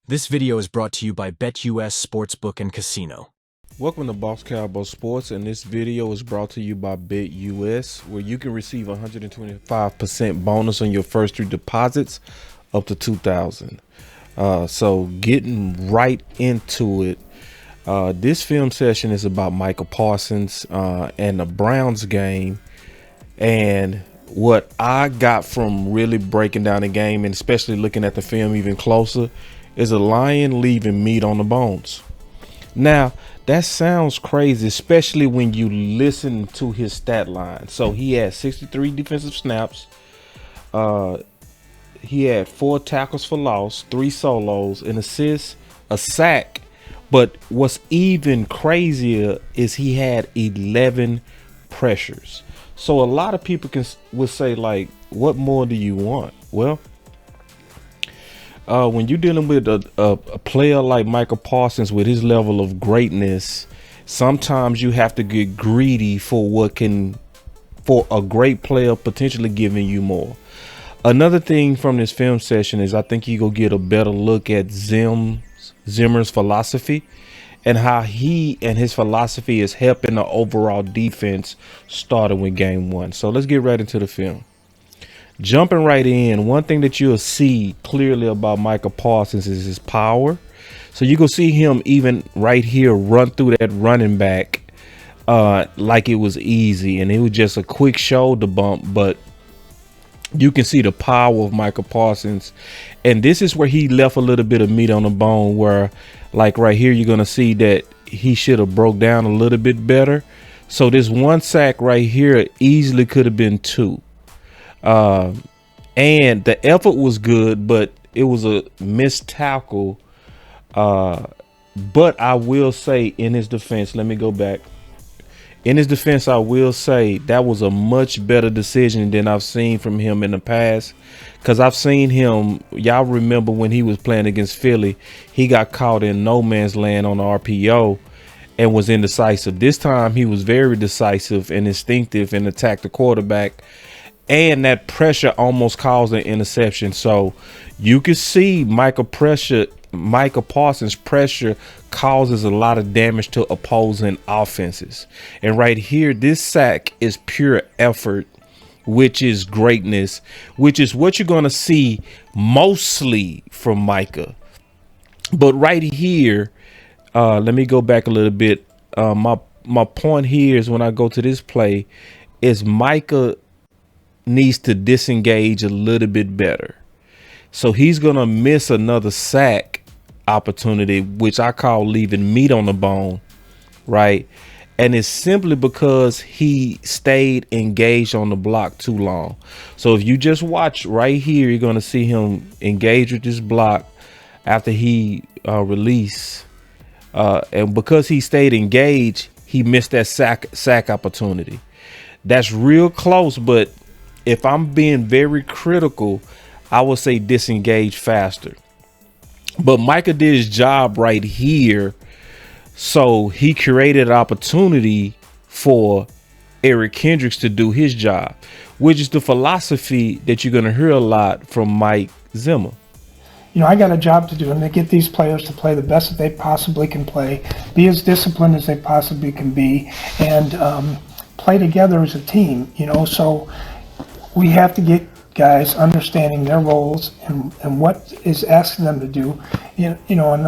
This video is brought to you by BetUS Sportsbook and Casino. Welcome to Boss Cowboy Sports, and this video is brought to you by BetUS, where you can receive 125% bonus on your first 3 deposits up to $2,000. So getting right into it, this film session is about Micah Parsons and the Browns game, and what I got from really breaking down the game and especially looking at the film even closer is a lion leaving meat on the bones. Now, that sounds crazy, especially when you listen to his stat line. So he had 63 defensive snaps. He had 4 tackles for loss, 3 solos, an assist, a sack. But what's even crazier is he had 11 pressures. So a lot of people would say, like, what more do you want? Well, when you're dealing with a player like Micah Parsons with his level of greatness, sometimes you have to get greedy for a great player potentially giving you more. Another thing from this film session is I think you go get a better look at Zimmer's philosophy and how he and his philosophy is helping the overall defense starting with game 1. So let's get right into the film. Jumping right in, one thing that you'll see clearly about Micah Parsons is his power. So you can see him even right here run through that running back like it was easy, and it was just a quick shoulder bump, but you can see the power of Micah Parsons. And this is where he left a little bit of meat on the bone, where like right here you're gonna see that he should have broke down a little bit better. So this one sack right here easily could have been 2. And the effort was good, but it was a missed tackle. But I will say, in his defense, let me go back. In his defense, I will say that was a much better decision than I've seen from him in the past. Because I've seen him, y'all remember when he was playing against Philly, he got caught in no man's land on the RPO and was indecisive. This time he was very decisive and instinctive and attacked the quarterback. And that pressure almost caused an interception. So you can see Micah Parsons' pressure causes a lot of damage to opposing offenses. And right here, this sack is pure effort, which is greatness, which is what you're going to see mostly from Micah. But right here, let me go back a little bit. My point here is when I go to this play is Micah needs to disengage a little bit better. So he's going to miss another sack opportunity, which I call leaving meat on the bone, right? And it's simply because he stayed engaged on the block too long. So if you just watch right here, you're going to see him engage with this block after he released. And because he stayed engaged, he missed that sack opportunity. That's real close, but if I'm being very critical, I would say disengage faster. But Micah did his job right here. So he created an opportunity for Eric Kendricks to do his job, which is the philosophy that you're going to hear a lot from Mike Zimmer. You know, I got a job to do, and to get these players to play the best that they possibly can play, be as disciplined as they possibly can be, and play together as a team, you know. So we have to get guys understanding their roles and what is asking them to do. You know, and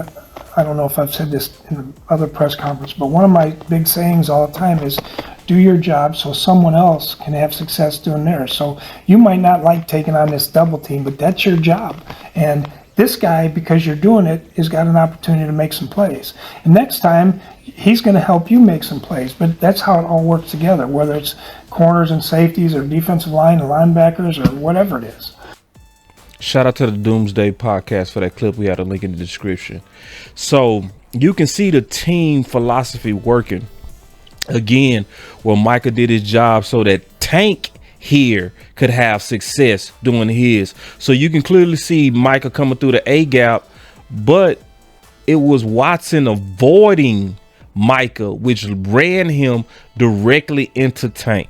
I don't know if I've said this in the other press conference, but one of my big sayings all the time is do your job so someone else can have success doing theirs. So you might not like taking on this double team, but that's your job. And this guy, because you're doing it, has got an opportunity to make some plays. And next time, he's going to help you make some plays. But that's how it all works together, whether it's corners and safeties or defensive line and linebackers or whatever it is. Shout out to the Doomsday Podcast for that clip. We had a link in the description. So you can see the team philosophy working. Again, where Micah did his job so that Tank here could have success doing his. So you can clearly see Micah coming through the A gap, but it was Watson avoiding Micah, which ran him directly into Tank.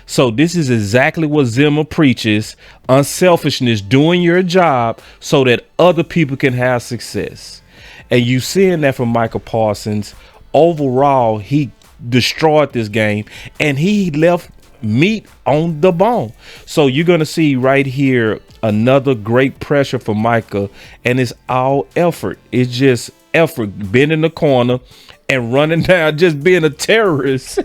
So this is exactly what Zimmer preaches: unselfishness, doing your job so that other people can have success. And you seeing that from Micah Parsons. Overall, he destroyed this game and he left meat on the bone. So you're going to see right here another great pressure for Micah, and it's all effort. It's just effort, being in the corner and running down, just being a terrorist.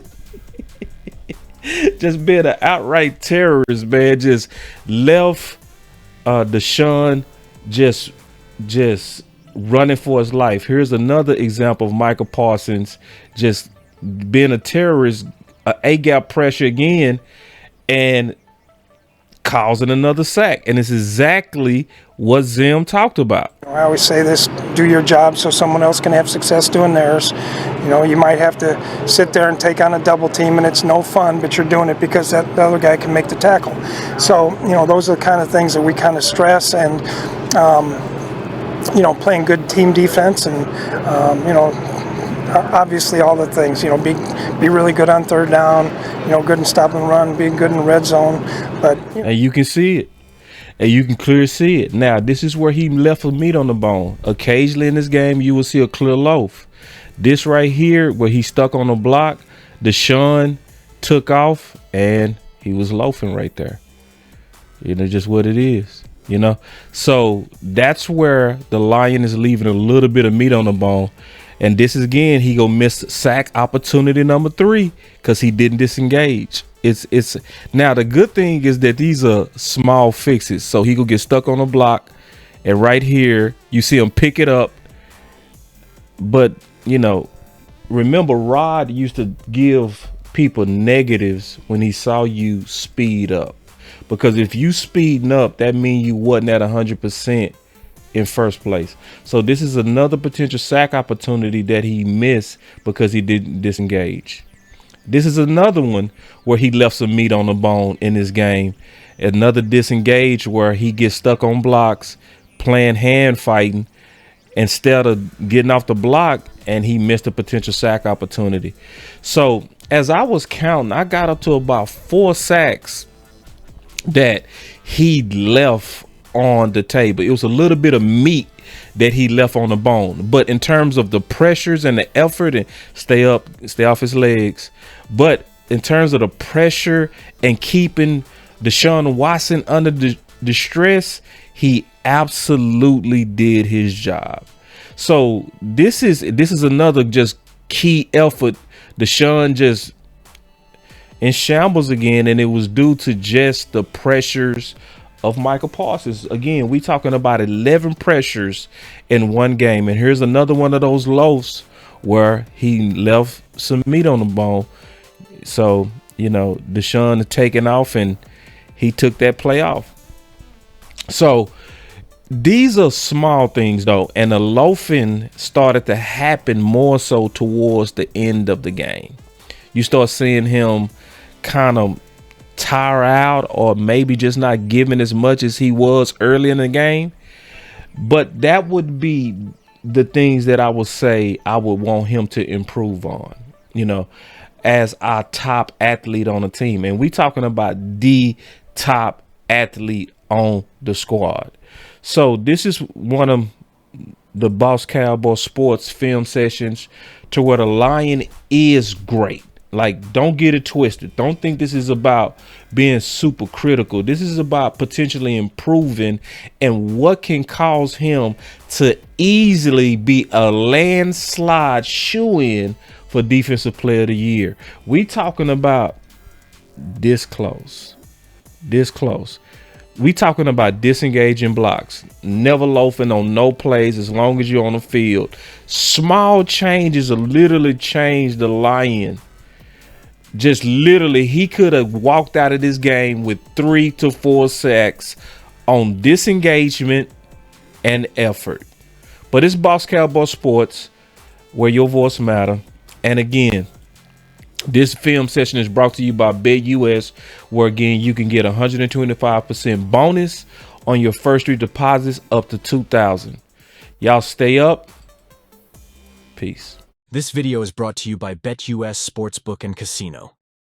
Just being an outright terrorist, man. Just left Deshaun just running for his life. Here's another example of Micah Parsons just being a terrorist, A-gap pressure again, and causing another sack. And it's exactly what Zim talked about. I always say this: do your job so someone else can have success doing theirs. You know, you might have to sit there and take on a double team and it's no fun, but you're doing it because the other guy can make the tackle. So, you know, those are the kind of things that we kind of stress, and you know, playing good team defense, and you know, obviously all the things, you know, be really good on third down, you know, good in stop and run, be good in the red zone. But you know. And you can see it. And you can clearly see it. Now, this is where he left with meat on the bone. Occasionally in this game, you will see a clear loaf. This right here, where he stuck on the block, Deshaun took off and he was loafing right there. You know, just what it is, you know. So that's where the Lion is leaving a little bit of meat on the bone. And this is, again, he gonna miss sack opportunity number 3 because he didn't disengage. It's now the good thing is that these are small fixes. So he gonna get stuck on the block, and right here you see him pick it up. But you know, remember, Rod used to give people negatives when he saw you speed up, because if you speeding up, that means you wasn't at 100% in first place. So this is another potential sack opportunity that he missed because he didn't disengage. This is another one where he left some meat on the bone in this game. Another disengage where he gets stuck on blocks, playing hand fighting instead of getting off the block, and he missed a potential sack opportunity. So as I was counting, I got up to about 4 sacks that he left on the table. It was a little bit of meat that he left on the bone. But in terms of the pressures and the effort, and stay off his legs. But in terms of the pressure and keeping Deshaun Watson under the stress, he absolutely did his job. So this is another just key effort. Deshaun just in shambles again, and it was due to just the pressures of Micah Parsons. Again, we talking about 11 pressures in one game, and here's another one of those loafs where he left some meat on the bone. So, you know, Deshaun taking off, and he took that play off. So these are small things though, and the loafing started to happen more so towards the end of the game. You start seeing him kind of tire out, or maybe just not giving as much as he was early in the game. But that would be the things that I would say I would want him to improve on, you know, as our top athlete on the team. And we talking about the top athlete on the squad. So this is one of the Boss Cowboy Sports film sessions to where the Lion is great. Like, don't get it twisted. Don't think this is about being super critical. This is about potentially improving and what can cause him to easily be a landslide shoo-in for Defensive Player of the Year. We talking about this close. We talking about disengaging blocks, never loafing on no plays as long as you're on the field. Small changes will literally change the Lion. Just literally, he could have walked out of this game with 3 to 4 sacks on disengagement and effort. But it's Boss Cowboy Sports, where your voice matter. And again, this film session is brought to you by BetUS, where again you can get 125% bonus on your first 3 deposits up to $2,000. Y'all stay up. Peace. This video is brought to you by BetUS Sportsbook and Casino.